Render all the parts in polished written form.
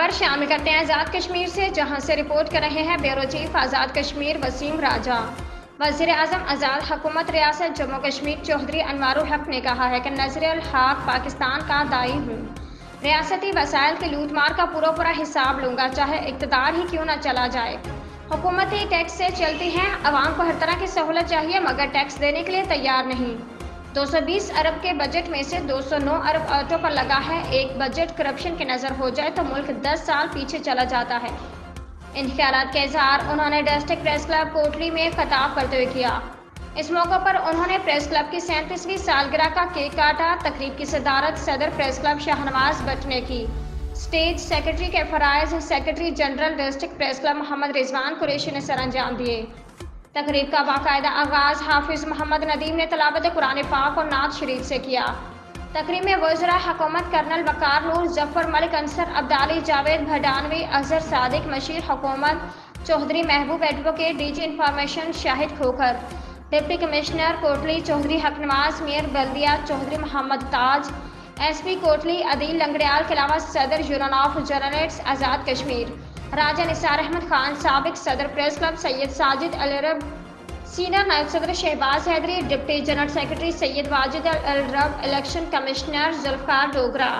خبر شامل کرتے ہیں آزاد کشمیر سے، جہاں سے رپورٹ کر رہے ہیں بیورو چیف آزاد کشمیر وسیم راجہ۔ وزیر اعظم آزاد حکومت ریاست جموں کشمیر چودھری انوار الحق نے کہا ہے کہ نظر الحق پاکستان کا داعی ہوں، ریاستی وسائل کی لوٹ مار کا پورا حساب لوں گا، چاہے اقتدار ہی کیوں نہ چلا جائے۔ حکومتیں ٹیکس سے چلتی ہیں، عوام کو ہر طرح کی سہولت چاہیے مگر ٹیکس دینے کے لیے تیار نہیں۔ 220 ارب کے بجٹ میں سے 209 ارب آٹو پر لگا ہے۔ ایک بجٹ کرپشن کی نظر ہو جائے تو ملک 10 سال پیچھے چلا جاتا ہے۔ ان خیالات کا اظہار انہوں نے ڈسٹرکٹ پریس کلب کوٹلی میں خطاب کرتے ہوئے کیا۔ اس موقع پر انہوں نے پریس کلب کی 37ویں سالگرہ کا کیک کاٹا۔ تقریب کی صدارت صدر پریس کلب شاہنواز بٹ نے کی۔ اسٹیٹ سیکرٹری کے فرائض secretary general district press club Muhammad Rizwan Qureshi نے سر انجام دیے۔ تقریب کا باقاعدہ آغاز حافظ محمد ندیم نے تلاوت قرآن پاک اور نعت شریف سے کیا۔ تقریب میں وزراء حکومت کرنل وقار نور، ظفر ملک انصر، عبدالی جاوید بھڈانوی، اظہر صادق، مشیر حکومت چودھری محبوب ایڈوکیٹ، ڈی جی انفارمیشن شاہد کھوکھر، ڈپٹی کمشنر کوٹلی چودھری حق نواز، میئر بلدیہ چودھری محمد تاج، ایس پی کوٹلی عدیل لنگڑیال کے علاوہ صدر union of journalists Azad Kashmir راجہ نثار احمد خان، سابق صدر پریس کلب سید ساجد الرب، سینئر نائب صدر شہباز حیدری، ڈپٹی جنرل سیکرٹری سید واجد الرب، الیکشن کمشنر ذوالفقار ڈوگرہ،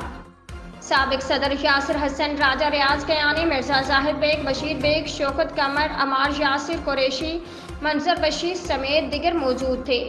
سابق صدر یاسر حسن، راجہ ریاض کیانی، مرزا زاہد بیگ، بشیر بیگ، شوکت قمر، عمار یاسر قریشی، منظر بشیر سمیت دیگر موجود تھے۔